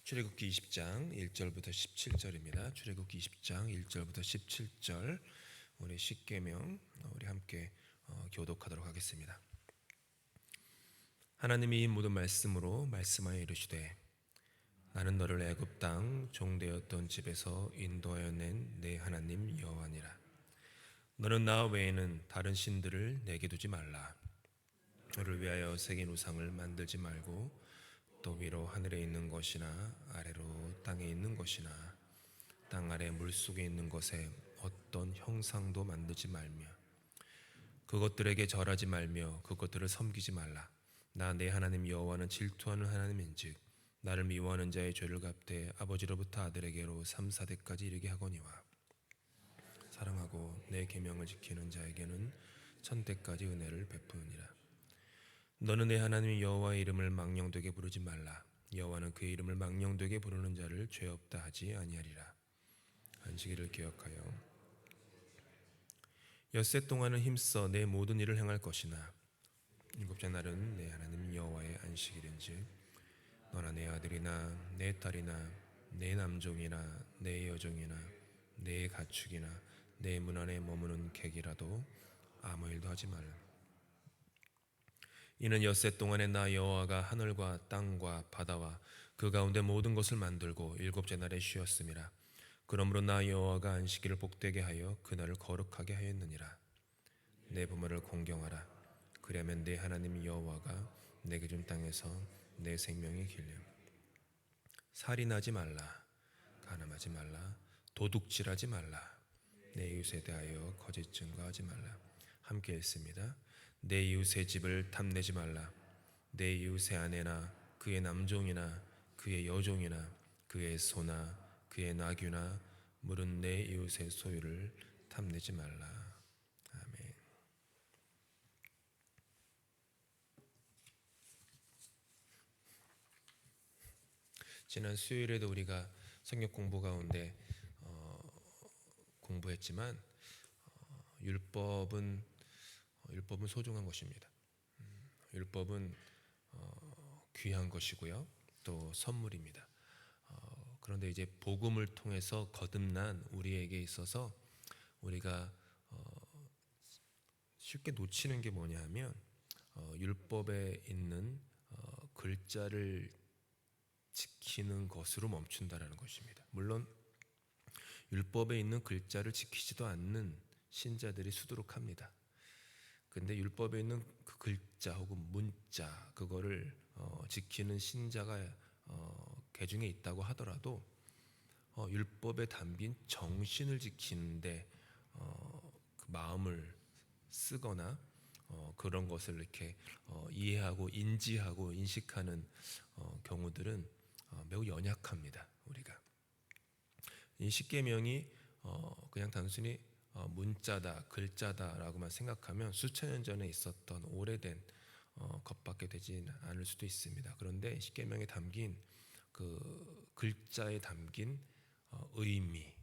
출애굽기 20장 1절부터 17절입니다. 출애굽기 20장 1절부터 17절 우리 십계명 우리 함께 교독하도록 하겠습니다. 하나님이 이 모든 말씀으로 말씀하여 이르시되 나는 너를 애굽 땅 종되었던 집에서 인도하여 낸 내 하나님 여호와니라. 너는 나 외에는 다른 신들을 내게 두지 말라. 너를 위하여 새긴 우상을 만들지 말고 또 위로 하늘에 있는 것이나 아래로 땅에 있는 것이나 땅 아래 물속에 있는 것에 어떤 형상도 만들지 말며 그것들에게 절하지 말며 그것들을 섬기지 말라. 나 내 하나님 여호와는 질투하는 하나님인즉 나를 미워하는 자의 죄를 갚되 아버지로부터 아들에게로 3, 4대까지 이르게 하거니와 사랑하고 내 계명을 지키는 자에게는 1000대까지 은혜를 베푸느니라. 너는 내 하나님 여호와의 이름을 망령되게 부르지 말라. 여호와는 그의 이름을 망령되게 부르는 자를 죄 없다 하지 아니하리라. 안식일을 기억하여 엿새 동안은 힘써 내 모든 일을 행할 것이나 일곱째 날은 내 하나님 여호와의 안식일인즉 너나 내 아들이나 내 딸이나 내 남종이나 내 여종이나 내 가축이나 내 문 안에 머무는 객이라도 아무 일도 하지 말라. 이는 엿새 동안에 나 여호와가 하늘과 땅과 바다와 그 가운데 모든 것을 만들고 일곱째 날에 쉬었음이라. 그러므로 나 여호와가 안식일을 복되게 하여 그날을 거룩하게 하였느니라. 내 부모를 공경하라. 그리하면 내 하나님 여호와가 내게 준 땅에서 내 생명이 길림. 살인하지 말라. 간음하지 말라. 도둑질하지 말라. 내 이웃에 대하여 거짓 증거하지 말라. 함께 읽습니다. 내 이웃의 집을 탐내지 말라. 내 이웃의 아내나 그의 남종이나 그의 여종이나 그의 소나 그의 나귀나 물은 내 이웃의 소유를 탐내지 말라. 아멘. 지난 수요일에도 우리가 성경 공부 가운데 공부했지만 율법은 소중한 것입니다. 율법은 귀한 것이고요, 또 선물입니다. 그런데 이제 복음을 통해서 거듭난 우리에게 있어서 우리가 쉽게 놓치는 게 뭐냐 하면 율법에 있는 글자를 지키는 것으로 멈춘다라는 것입니다. 물론 율법에 있는 글자를 지키지도 않는 신자들이 수두룩합니다. 근데 율법에 있는 그 글자 혹은 문자 그거를 지키는 신자가 개중에 있다고 하더라도 율법에 담긴 정신을 지키는데 그 마음을 쓰거나 그런 것을 이렇게 이해하고 인지하고 인식하는 경우들은 매우 연약합니다. 우리가 이 십계명이 그냥 단순히 문자다, 글자다라고만 생각하면 수천 년 전에 있었던 오래된 것밖에 되지 않을 수도 있습니다. 그런데 십계명에 담긴 그 글자에 담긴 의미,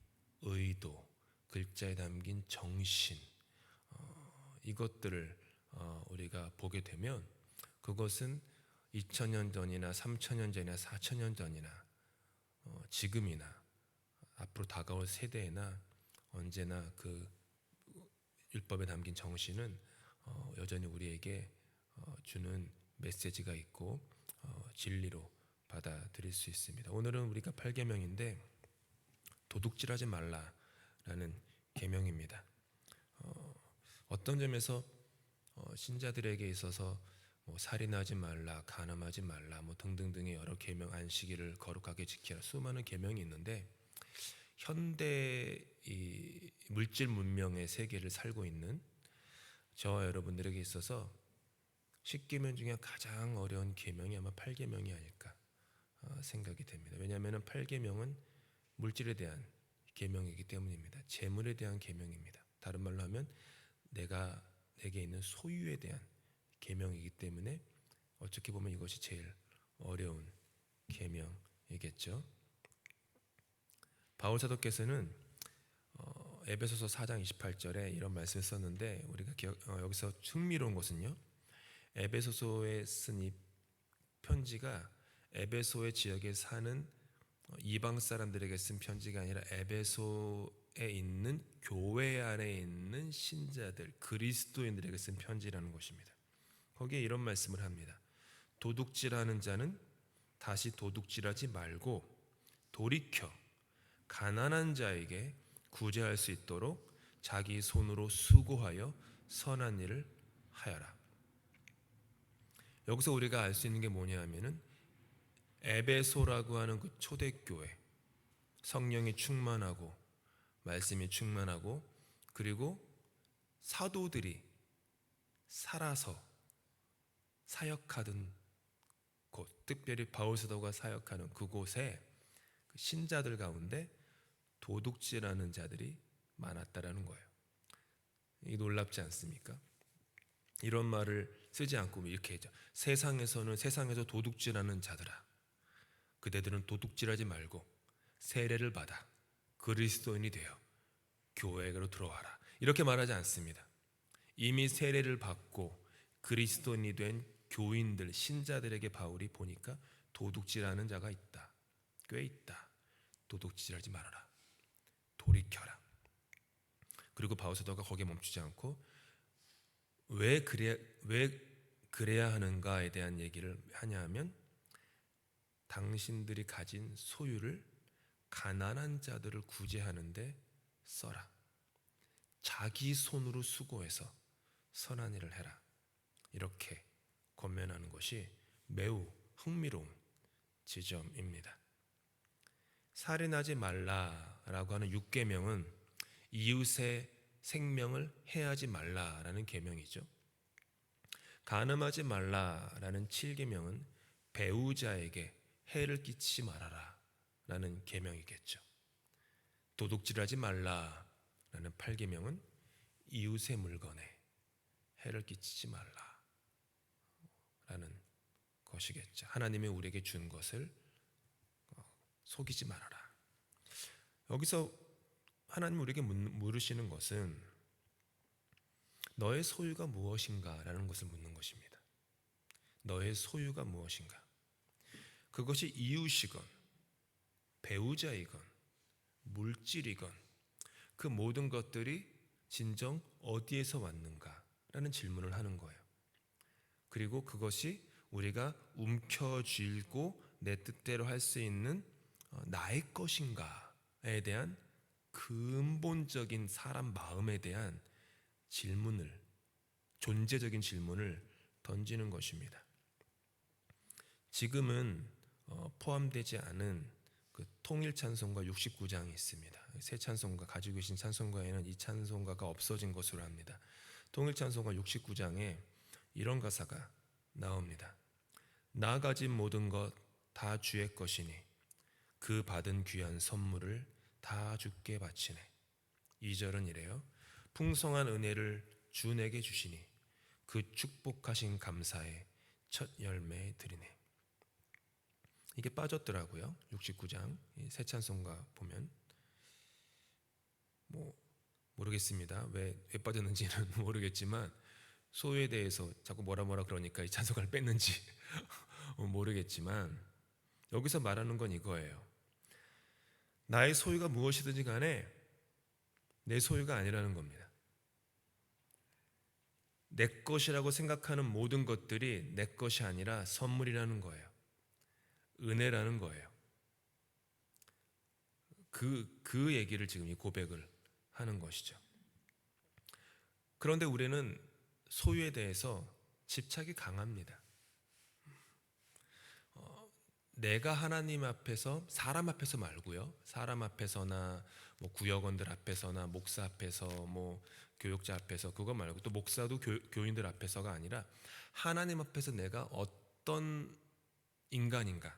의도, 글자에 담긴 정신 이것들을 우리가 보게 되면 그것은 2000년 전이나 3000년 전이나 4000년 전이나 지금이나 앞으로 다가올 세대에나 언제나 그 율법에 담긴 정신은 여전히 우리에게 주는 메시지가 있고 진리로 받아들일 수 있습니다. 오늘은 우리가 8계명인데 도둑질하지 말라라는 계명입니다. 어떤 점에서 신자들에게 있어서 뭐 살인하지 말라, 간음하지 말라, 뭐 등등등의 여러 계명, 안식일을 거룩하게 지키라 수많은 계명이 있는데 현대 이 물질 문명의 세계를 살고 있는 저와 여러분들에게 있어서 10계명 중에 가장 어려운 계명이 아마 8계명이 아닐까 생각이 됩니다. 왜냐하면 8계명은 물질에 대한 계명이기 때문입니다. 재물에 대한 계명입니다. 다른 말로 하면 내게 있는 소유에 대한 계명이기 때문에 어떻게 보면 이것이 제일 어려운 계명이겠죠. 바울 사도께서는 에베소서 4장 28절에 이런 말씀을 썼는데 우리가 여기서 흥미로운 것은요, 에베소서에 쓴 이 편지가 에베소의 지역에 사는 이방 사람들에게 쓴 편지가 아니라 에베소에 있는 교회 안에 있는 신자들, 그리스도인들에게 쓴 편지라는 것입니다. 거기에 이런 말씀을 합니다. 도둑질하는 자는 다시 도둑질하지 말고 돌이켜 가난한 자에게 구제할 수 있도록 자기 손으로 수고하여 선한 일을 하여라. 여기서 우리가 알 수 있는 게 뭐냐 하면은 에베소라고 하는 그 초대교회, 성령이 충만하고 말씀이 충만하고 그리고 사도들이 살아서 사역하던 곳, 특별히 바울 사도가 사역하는 그곳에 신자들 가운데 도둑질하는 자들이 많았다라는 거예요. 이 놀랍지 않습니까? 이런 말을 쓰지 않고 이렇게 했죠. 세상에서 도둑질하는 자들아, 그대들은 도둑질하지 말고 세례를 받아 그리스도인이 되어 교회로 들어와라. 이렇게 말하지 않습니다. 이미 세례를 받고 그리스도인이 된 교인들, 신자들에게 바울이 보니까 도둑질하는 자가 있다. 꽤 있다. 도둑질하지 말아라. 돌이켜라. 그리고 바울 사도가 거기에 멈추지 않고 왜 그래야 하는가에 대한 얘기를 하냐 하면 당신들이 가진 소유를 가난한 자들을 구제하는데 써라. 자기 손으로 수고해서 선한 일을 해라. 이렇게 권면하는 것이 매우 흥미로운 지점입니다. 살인하지 말라라고 하는 6계명은 이웃의 생명을 해하지 말라라는 계명이죠. 간음하지 말라라는 7계명은 배우자에게 해를 끼치지 말아라 라는 계명이겠죠. 도둑질하지 말라라는 8계명은 이웃의 물건에 해를 끼치지 말라 라는 것이겠죠. 하나님이 우리에게 준 것을 속이지 말아라. 여기서 하나님 우리에게 물으시는 것은 너의 소유가 무엇인가 라는 것을 묻는 것입니다. 너의 소유가 무엇인가? 그것이 이웃이건 배우자이건 물질이건 그 모든 것들이 진정 어디에서 왔는가 라는 질문을 하는 거예요. 그리고 그것이 우리가 움켜쥐고 내 뜻대로 할 수 있는 나의 것인가에 대한 근본적인 사람 마음에 대한 질문을, 존재적인 질문을 던지는 것입니다. 지금은 포함되지 않은 그 통일 찬송가 69장이 있습니다. 새 찬송가 가지고 계신 찬송가에는 이 찬송가가 없어진 것으로 합니다. 통일 찬송가 69장에 이런 가사가 나옵니다. 나 가진 모든 것 다 주의 것이니 그 받은 귀한 선물을 다 주께 바치네. 2절은 이래요. 풍성한 은혜를 주 내게 주시니 그 축복하신 감사에 첫 열매 드리네. 이게 빠졌더라고요. 69장 새 찬송가 보면 모르겠습니다. 왜 빠졌는지는 모르겠지만 소유에 대해서 자꾸 뭐라 그러니까 이 찬송가를 뺐는지 모르겠지만 여기서 말하는 건 이거예요. 나의 소유가 무엇이든지 간에 내 소유가 아니라는 겁니다. 내 것이라고 생각하는 모든 것들이 내 것이 아니라 선물이라는 거예요. 은혜라는 거예요. 그 얘기를 지금 이 고백을 하는 것이죠. 그런데 우리는 소유에 대해서 집착이 강합니다. 내가 하나님 앞에서, 사람 앞에서 말고요. 사람 앞에서나 구역원들 앞에서나 목사 앞에서 교육자 앞에서 그거 말고 또 목사도 교인들 앞에서가 아니라 하나님 앞에서 내가 어떤 인간인가,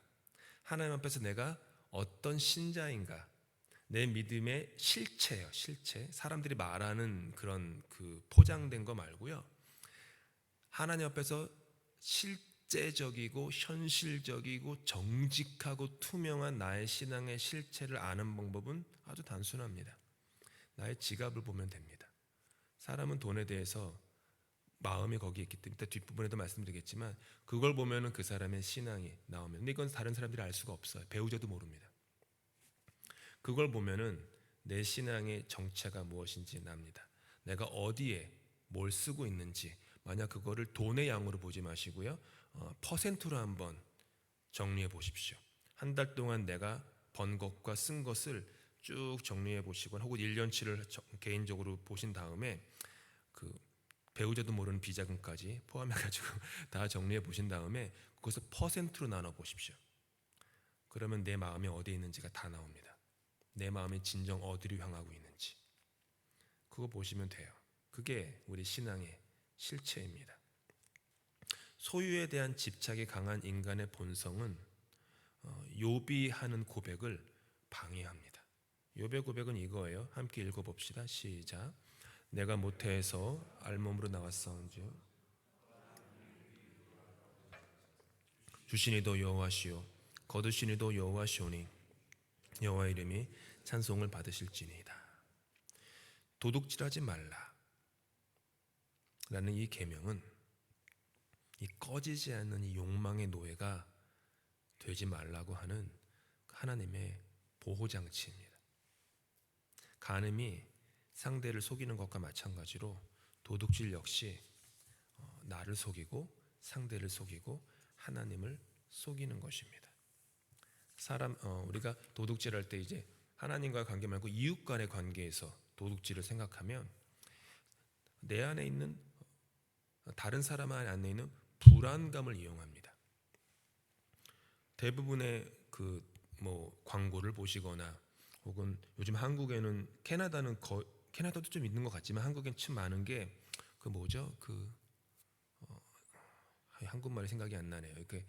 하나님 앞에서 내가 어떤 신자인가, 내 믿음의 실체예요. 실체. 사람들이 말하는 그런 포장된 거 말고요. 하나님 앞에서 실제적이고 현실적이고 정직하고 투명한 나의 신앙의 실체를 아는 방법은 아주 단순합니다. 나의 지갑을 보면 됩니다. 사람은 돈에 대해서 마음이 거기에 있기 때문에 이따 뒷부분에도 말씀드리겠지만 그걸 보면은 그 사람의 신앙이 나오면, 근데 이건 다른 사람들이 알 수가 없어요. 배우자도 모릅니다. 그걸 보면은 내 신앙의 정체가 무엇인지 납니다. 내가 어디에 뭘 쓰고 있는지, 만약 그거를 돈의 양으로 보지 마시고요, 퍼센트로 한번 정리해 보십시오. 한 달 동안 내가 번 것과 쓴 것을 쭉 정리해 보시거나 혹은 1년치를 개인적으로 보신 다음에 그 배우자도 모르는 비자금까지 포함해가지고 다 정리해 보신 다음에 그것을 퍼센트로 나눠 보십시오. 그러면 내 마음이 어디에 있는지가 다 나옵니다. 내 마음이 진정 어디로 향하고 있는지 그거 보시면 돼요. 그게 우리 신앙의 실체입니다. 소유에 대한 집착이 강한 인간의 본성은 욥이 하는 고백을 방해합니다. 욥의 고백은 이거예요. 함께 읽어봅시다. 시작. 내가 모태에서 알몸으로 나왔사온지요 주시니도 여호와시요 거두시니도 여호와시오니 여호와 이름이 찬송을 받으실지니이다. 도둑질하지 말라 라는 이 계명은 이 꺼지지 않는 이 욕망의 노예가 되지 말라고 하는 하나님의 보호장치입니다. 간음이 상대를 속이는 것과 마찬가지로 도둑질 역시 나를 속이고 상대를 속이고 하나님을 속이는 것입니다. 우리가 도둑질할 때 이제 하나님과의 관계 말고 이웃 간의 관계에서 도둑질을 생각하면 내 안에 있는 다른 사람 안에 있는 불안감을 이용합니다. 대부분의 광고를 보시거나 혹은 요즘 한국에는 캐나다도 좀 있는 것 같지만 한국엔 참 많은 게 한국말이 생각이 안 나네요. 이렇게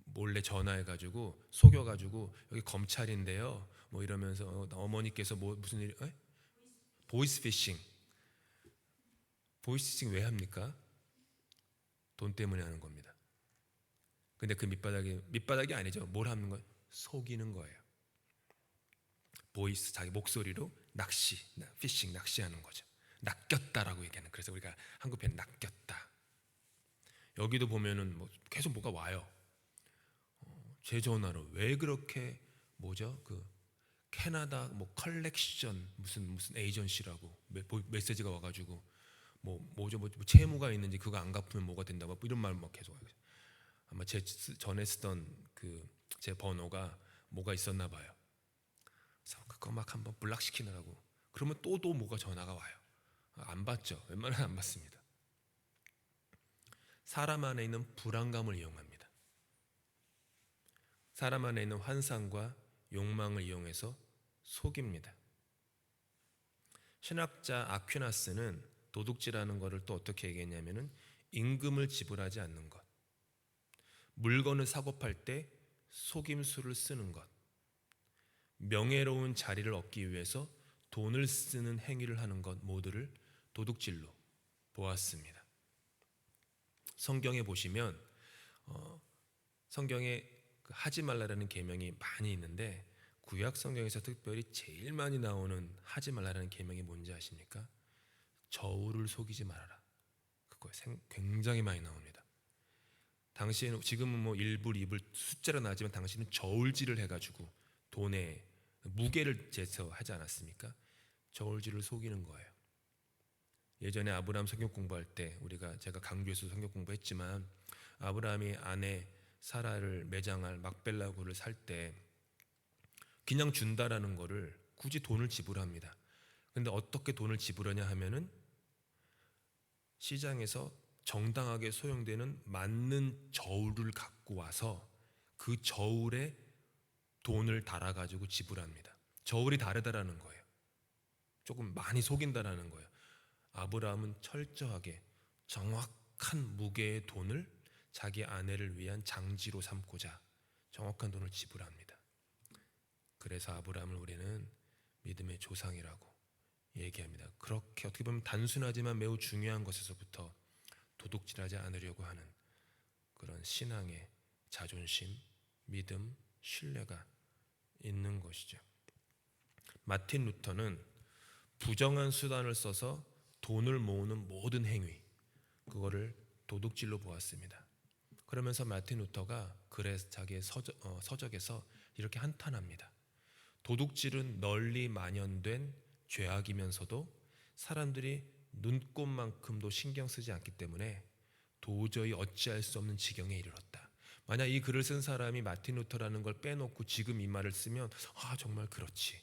몰래 전화해가지고 속여가지고 여기 검찰인데요. 이러면서 어머니께서 무슨 일? 보이스피싱. 보이스피싱 왜 합니까? 돈 때문에 하는 겁니다. 근데 그 밑바닥이 아니죠. 뭘 하는 거예요? 속이는 거예요. 보이스, 자기 목소리로 피싱, 낚시하는 거죠. 낚였다라고 얘기하는. 그래서 우리가 한국 표현 낚였다. 여기도 보면은 계속 뭐가 와요. 제 전화로 왜 그렇게 캐나다 컬렉션 무슨 에이전시라고 메시지가 와가지고 채무가 있는지 그거 안 갚으면 뭐가 된다고 이런 말 계속 와요. 아마 제 전에 쓰던 제 번호가 뭐가 있었나 봐요. 그래서 그거 막 한번 블락시키느라고 그러면 또 뭐가 전화가 와요. 안 받죠. 웬만하면 안 받습니다. 사람 안에 있는 불안감을 이용합니다. 사람 안에 있는 환상과 욕망을 이용해서 속입니다. 신학자 아퀴나스는 도둑질하는 것을 또 어떻게 얘기했냐면은 임금을 지불하지 않는 것, 물건을 사고 팔 때 속임수를 쓰는 것, 명예로운 자리를 얻기 위해서 돈을 쓰는 행위를 하는 것 모두를 도둑질로 보았습니다. 성경에 보시면 성경에 하지 말라라는 계명이 많이 있는데 구약 성경에서 특별히 제일 많이 나오는 하지 말라라는 계명이 뭔지 아십니까? 저울을 속이지 말아라. 그거 굉장히 많이 나옵니다. 당시에는 지금은 1불, 2불 숫자로 나지만 당시는 저울질을 해가지고 돈에 무게를 재서 하지 않았습니까? 저울질을 속이는 거예요. 예전에 아브라함 성경 공부할 때 제가 강주에서 성경 공부했지만 아브라함이 아내 사라를 매장할 막벨라구를 살 때 그냥 준다라는 거를 굳이 돈을 지불합니다. 근데 어떻게 돈을 지불하냐 하면은 시장에서 정당하게 소용되는 맞는 저울을 갖고 와서 그 저울에 돈을 달아가지고 지불합니다. 저울이 다르다라는 거예요. 조금 많이 속인다라는 거예요. 아브라함은 철저하게 정확한 무게의 돈을 자기 아내를 위한 장지로 삼고자 정확한 돈을 지불합니다. 그래서 아브라함을 우리는 믿음의 조상이라고 얘기합니다. 그렇게 어떻게 보면 단순하지만 매우 중요한 것에서부터 도둑질하지 않으려고 하는 그런 신앙의 자존심, 믿음, 신뢰가 있는 것이죠. 마틴 루터는 부정한 수단을 써서 돈을 모으는 모든 행위, 그거를 도둑질로 보았습니다. 그러면서 마틴 루터가 자기의 서적에서 이렇게 한탄합니다. 도둑질은 널리 만연된 죄악이면서도 사람들이 눈꼽만큼도 신경 쓰지 않기 때문에 도저히 어찌할 수 없는 지경에 이르렀다. 만약 이 글을 쓴 사람이 마틴 루터라는 걸 빼놓고 지금 이 말을 쓰면 정말 그렇지.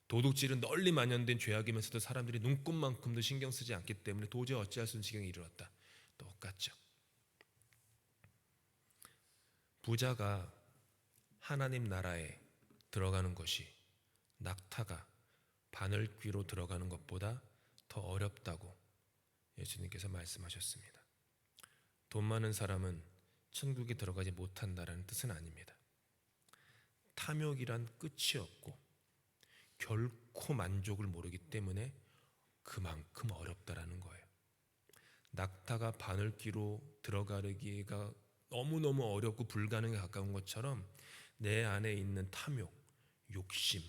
도둑질은 널리 만연된 죄악이면서도 사람들이 눈꼽만큼도 신경 쓰지 않기 때문에 도저히 어찌할 수 없는 지경에 이르렀다. 똑같죠. 부자가 하나님 나라에 들어가는 것이 낙타가 바늘귀로 들어가는 것보다 더 어렵다고 예수님께서 말씀하셨습니다. 돈 많은 사람은 천국에 들어가지 못한다라는 뜻은 아닙니다. 탐욕이란 끝이 없고 결코 만족을 모르기 때문에 그만큼 어렵다라는 거예요. 낙타가 바늘귀로 들어가기가 너무너무 어렵고 불가능에 가까운 것처럼 내 안에 있는 탐욕, 욕심,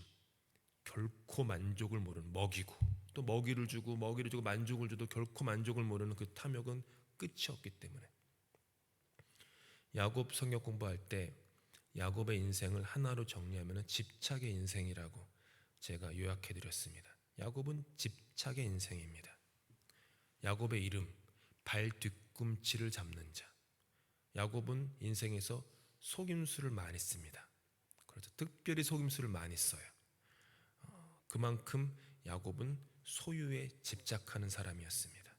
결코 만족을 모르는, 먹이고 또 먹이를 주고 만족을 줘도 결코 만족을 모르는 그 탐욕은 끝이 없기 때문에 야곱 성경 공부할 때 야곱의 인생을 하나로 정리하면 집착의 인생이라고 제가 요약해 드렸습니다. 야곱은 집착의 인생입니다. 야곱의 이름 발 뒤꿈치를 잡는 자. 야곱은 인생에서 속임수를 많이 씁니다. 그래서 특별히 속임수를 많이 써요. 그만큼 야곱은 소유에 집착하는 사람이었습니다.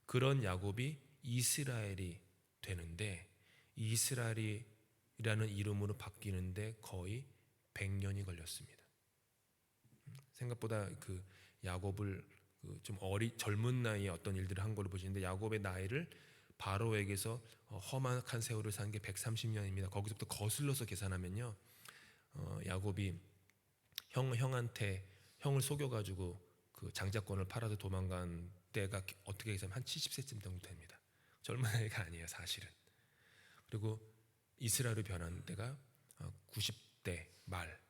그런 야곱이 이스라엘이 되는데 이스라엘이라는 이름으로 바뀌는데 거의 100년이 걸렸습니다. 생각보다 그 야곱을 좀 젊은 나이에 어떤 일들을 한 걸로 보시는데 야곱의 나이를 바로에게서 험악한 세월을 산 게 130년입니다. 거기서부터 거슬러서 계산하면요, 야곱이 형을 속여가지고 그 장자권을 팔아서 도망간 때가 어떻게 계산하면 한 70세쯤 정도 됩니다. 젊은 나이가 아니에요, 사실은. 그리고 이스라엘로 변한 때가 90대 말,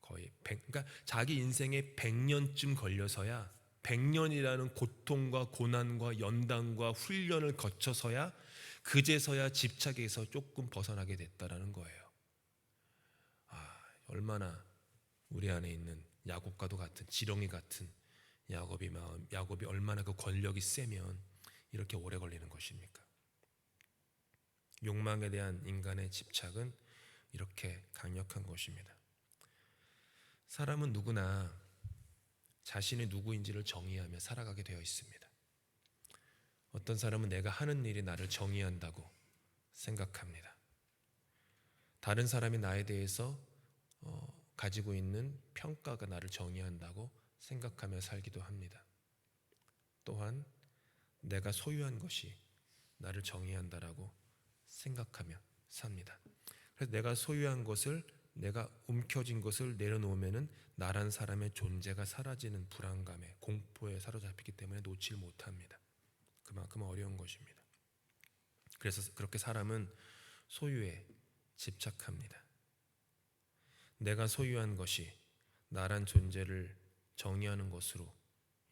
거의 100, 그러니까 자기 인생에 100년쯤 걸려서야 100년이라는 고통과 고난과 연단과 훈련을 거쳐서야 그제서야 집착에서 조금 벗어나게 됐다라는 거예요. 얼마나 우리 안에 있는 야곱과도 같은 지렁이 같은 야곱이 얼마나 그 권력이 세면 이렇게 오래 걸리는 것입니까? 욕망에 대한 인간의 집착은 이렇게 강력한 것입니다. 사람은 누구나 자신이 누구인지를 정의하며 살아가게 되어 있습니다. 어떤 사람은 내가 하는 일이 나를 정의한다고 생각합니다. 다른 사람이 나에 대해서 가지고 있는 평가가 나를 정의한다고 생각하며 살기도 합니다. 또한 내가 소유한 것이 나를 정의한다라고 생각하며 삽니다. 그래서 내가 소유한 것을, 내가 움켜쥔 것을 내려놓으면은 나란 사람의 존재가 사라지는 불안감에, 공포에 사로잡히기 때문에 놓질 못합니다. 그만큼 어려운 것입니다. 그래서 그렇게 사람은 소유에 집착합니다. 내가 소유한 것이 나란 존재를 정의하는 것으로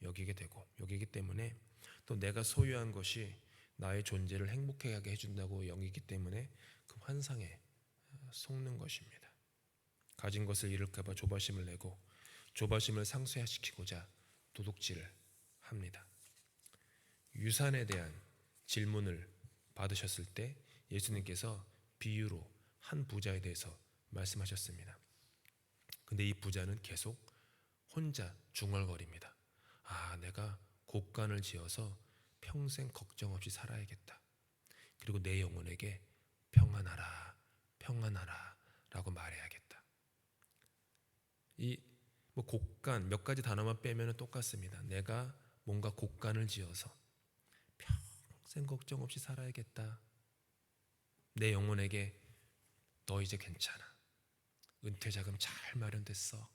여기기 때문에, 또 내가 소유한 것이 나의 존재를 행복하게 해준다고 여기기 때문에 그 환상에 속는 것입니다. 가진 것을 잃을까 봐 조바심을 내고 조바심을 상쇄시키고자 도둑질을 합니다. 유산에 대한 질문을 받으셨을 때 예수님께서 비유로 한 부자에 대해서 말씀하셨습니다. 근데 이 부자는 계속 혼자 중얼거립니다. 내가 곡간을 지어서 평생 걱정 없이 살아야겠다. 그리고 내 영혼에게 평안하라, 평안하라 라고 말해야겠다. 이 곡간 몇 가지 단어만 빼면 똑같습니다. 내가 뭔가 곡간을 지어서 평생 걱정 없이 살아야겠다. 내 영혼에게 너 이제 괜찮아. 은퇴자금 잘 마련됐어.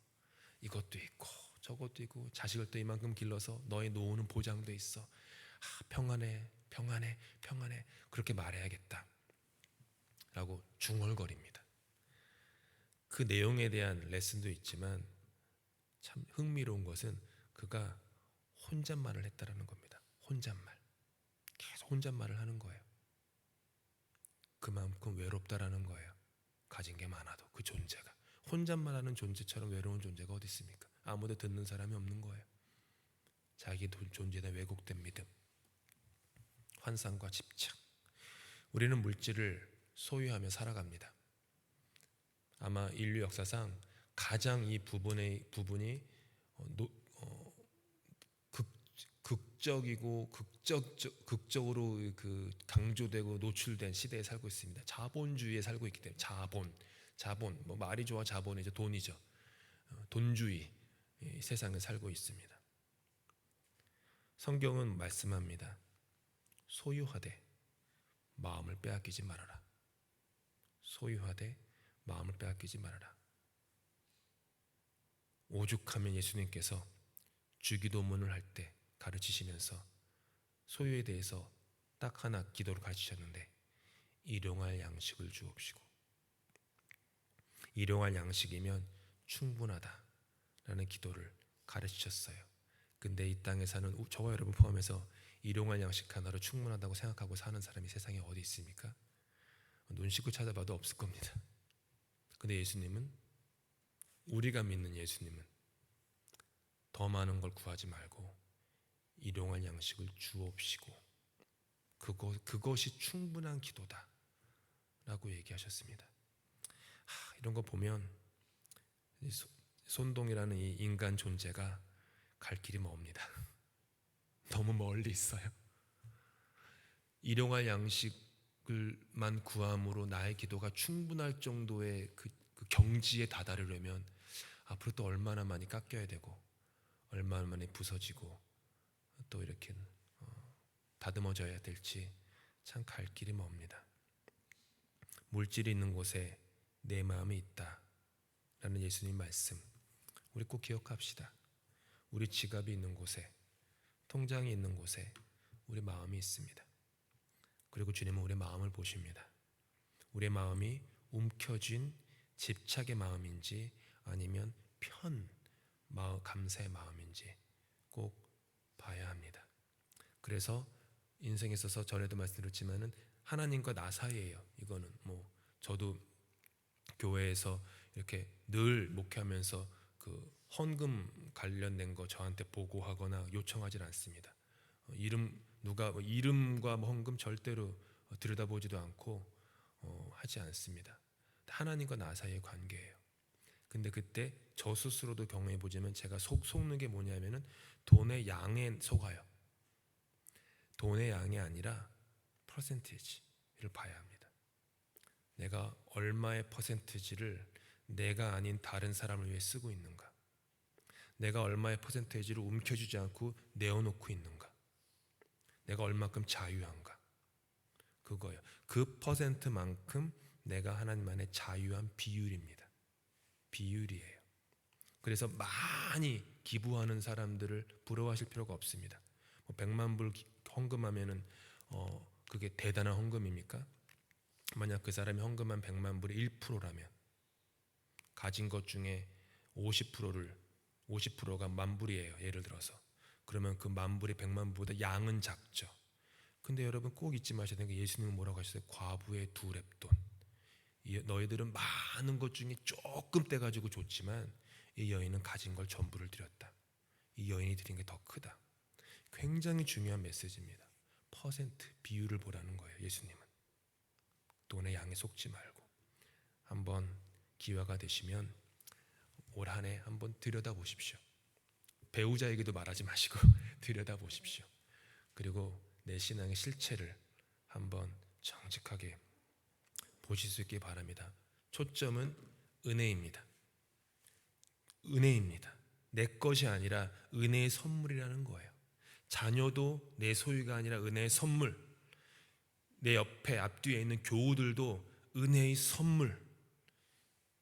이것도 있고 저것도 있고 자식을 또 이만큼 길러서 너의 노후는 보장돼 있어. 평안해, 평안해, 평안해. 그렇게 말해야겠다 라고 중얼거립니다. 그 내용에 대한 레슨도 있지만 참 흥미로운 것은 그가 혼잣말을 했다라는 겁니다. 혼잣말. 계속 혼잣말을 하는 거예요. 그만큼 외롭다라는 거예요. 가진 게 많아도 그 존재가 혼잣말하는 존재처럼 외로운 존재가 어디 있습니까? 아무도 듣는 사람이 없는 거예요. 자기 존재에 대한 왜곡된 믿음, 환상과 집착. 우리는 물질을 소유하며 살아갑니다. 아마 인류 역사상 가장 이 부분이 극적이고 극적으로 그 강조되고 노출된 시대에 살고 있습니다. 자본주의에 살고 있기 때문에 자본 뭐 말이 좋아 자본이죠. 돈이죠. 돈주의 세상에 살고 있습니다. 성경은 말씀합니다. 소유하되 마음을 빼앗기지 말아라. 소유하되 마음을 빼앗기지 말아라. 오죽하면 예수님께서 주기도문을 할 때 가르치시면서 소유에 대해서 딱 하나 기도를 가르치셨는데 일용할 양식을 주옵시고, 일용할 양식이면 충분하다라는 기도를 가르치셨어요. 근데 이 땅에 사는 저와 여러분 포함해서 일용할 양식 하나로 충분하다고 생각하고 사는 사람이 세상에 어디 있습니까? 눈 씻고 찾아봐도 없을 겁니다. 근데 예수님은, 우리가 믿는 예수님은 더 많은 걸 구하지 말고 일용할 양식을 주옵시고 그것이 충분한 기도다 라고 얘기하셨습니다. 이런 거 보면 손동이라는 이 인간 존재가 갈 길이 멉니다. 너무 멀리 있어요. 일용할 양식을만 구함으로 나의 기도가 충분할 정도의 그 경지에 다다르려면 앞으로 또 얼마나 많이 깎여야 되고 얼마나 많이 부서지고 또 이렇게 다듬어져야 될지 참 갈 길이 멉니다. 물질이 있는 곳에 내 마음이 있다 라는 예수님 말씀, 우리 꼭 기억합시다. 우리 지갑이 있는 곳에, 통장이 있는 곳에 우리 마음이 있습니다. 그리고 주님은 우리 마음을 보십니다. 우리의 마음이 움켜쥔 집착의 마음인지 아니면 감사의 마음인지 꼭 봐야 합니다. 그래서 인생에 있어서 전에도 말씀드렸지만은 하나님과 나 사이예요. 이거는 저도 교회에서 이렇게 늘 목회하면서 그 헌금 관련된 거 저한테 보고하거나 요청하지 않습니다. 이름과 헌금 절대로 들여다보지도 않고 하지 않습니다. 하나님과 나 사이의 관계예요. 근데 그때 저 스스로도 경험해 보자면 제가 속는 게 뭐냐면은 돈의 양에 속아요. 돈의 양이 아니라 퍼센티지를 봐야 합니다. 내가 얼마의 퍼센티지를 내가 아닌 다른 사람을 위해 쓰고 있는가? 내가 얼마의 퍼센테이지를 움켜쥐지 않고 내어놓고 있는가? 내가 얼마큼 자유한가? 그거예요. 그 퍼센트만큼 내가 하나님 안에 자유한 비율입니다. 비율이에요. 그래서 많이 기부하는 사람들을 부러워하실 필요가 없습니다. 100만 불 헌금하면은 그게 대단한 헌금입니까? 만약 그 사람이 헌금한 100만 불의 1%라면 가진 것 중에 50%가 만 불이에요. 예를 들어서. 그러면 그 만 불이 100만 불보다 양은 작죠. 근데 여러분 꼭 잊지 마셔야 되는 게 예수님은 뭐라고 하셨어요? 과부의 2렙돈. 너희들은 많은 것 중에 조금 떼가지고 줬지만 이 여인은 가진 걸 전부를 드렸다. 이 여인이 드린 게 더 크다. 굉장히 중요한 메시지입니다. 퍼센트 비율을 보라는 거예요. 예수님은 돈의 양에 속지 말고 한번 기회가 되시면 올 한 해 한번 들여다보십시오. 배우자에게도 말하지 마시고 들여다보십시오. 그리고 내 신앙의 실체를 한번 정직하게 보실 수 있기 바랍니다. 초점은 은혜입니다. 은혜입니다. 내 것이 아니라 은혜의 선물이라는 거예요. 자녀도 내 소유가 아니라 은혜의 선물. 내 옆에 앞뒤에 있는 교우들도 은혜의 선물.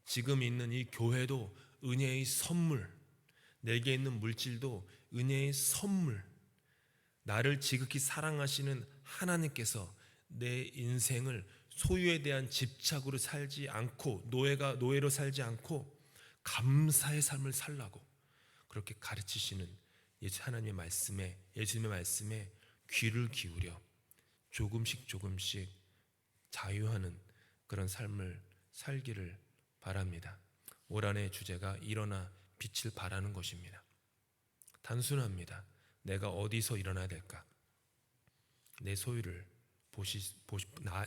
지금 있는 이 교회도 은혜의 선물. 내게 있는 물질도 은혜의 선물. 나를 지극히 사랑하시는 하나님께서 내 인생을 소유에 대한 집착으로 살지 않고 노예로 살지 않고 감사의 삶을 살라고 그렇게 가르치시는 하나님의 말씀에, 예수님의 말씀에 귀를 기울여 조금씩 자유하는 그런 삶을 살기를 바랍니다. 올 한해의 주제가 일어나 빛을 발하는 것입니다. 단순합니다. 내가 어디서 일어나야 될까? 내 소유를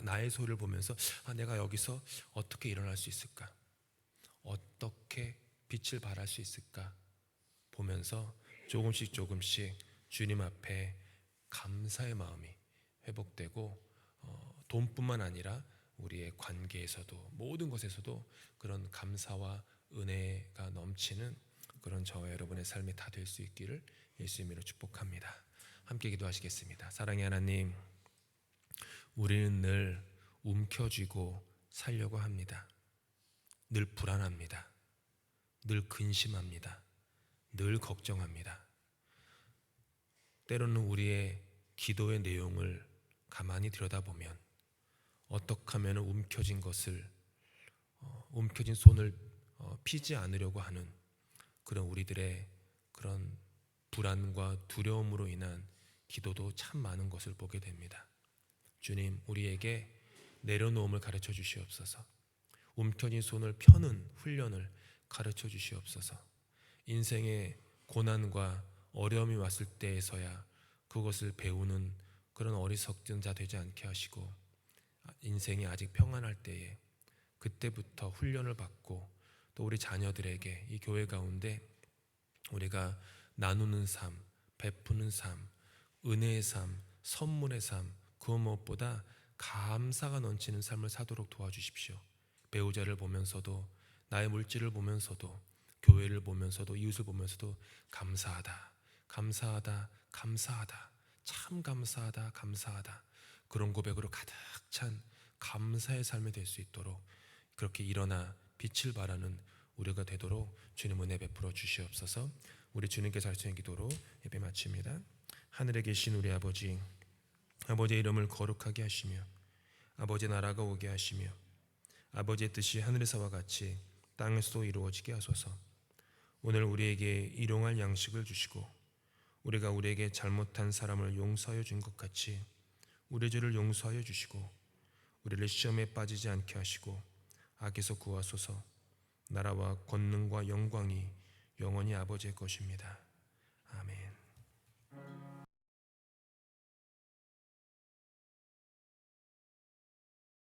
나의 소유를 보면서 내가 여기서 어떻게 일어날 수 있을까? 어떻게 빛을 발할 수 있을까? 보면서 조금씩 주님 앞에 감사의 마음이 회복되고 돈뿐만 아니라 우리의 관계에서도 모든 것에서도 그런 감사와 은혜가 넘치는 그런 저와 여러분의 삶이 다 될 수 있기를 예수 이름으로 축복합니다. 함께 기도하시겠습니다. 사랑의 하나님, 우리는 늘 움켜쥐고 살려고 합니다. 늘 불안합니다. 늘 근심합니다. 늘 걱정합니다. 때로는 우리의 기도의 내용을 가만히 들여다보면 어떻게 하면 움켜진 손을 피지 않으려고 하는 그런 우리들의 그런 불안과 두려움으로 인한 기도도 참 많은 것을 보게 됩니다. 주님, 우리에게 내려놓음을 가르쳐 주시옵소서. 움켜진 손을 펴는 훈련을 가르쳐 주시옵소서. 인생의 고난과 어려움이 왔을 때에서야 그것을 배우는 그런 어리석은 자 되지 않게 하시고, 인생이 아직 평안할 때에 그때부터 훈련을 받고 또 우리 자녀들에게 이 교회 가운데 우리가 나누는 삶, 베푸는 삶, 은혜의 삶, 선물의 삶, 그 무엇보다 감사가 넘치는 삶을 사도록 도와주십시오. 배우자를 보면서도, 나의 물질을 보면서도, 교회를 보면서도, 이웃을 보면서도 감사하다, 감사하다, 감사하다, 참 감사하다, 감사하다, 그런 고백으로 가득 찬 감사의 삶이 될 수 있도록 그렇게 일어나 빛을 발하는 우리가 되도록 주님 은혜 베풀어 주시옵소서. 우리 주님께서 하시는 기도로 예배 마칩니다. 하늘에 계신 우리 아버지, 아버지의 이름을 거룩하게 하시며 아버지의 나라가 오게 하시며 아버지의 뜻이 하늘에서와 같이 땅에서도 이루어지게 하소서. 오늘 우리에게 일용할 양식을 주시고 우리가 우리에게 잘못한 사람을 용서하여 준 것 같이 우리 죄를 용서하여 주시고 우리를 시험에 빠지지 않게 하시고 악에서 구하소서. 나라와 권능과 영광이 영원히 아버지의 것입니다. 아멘.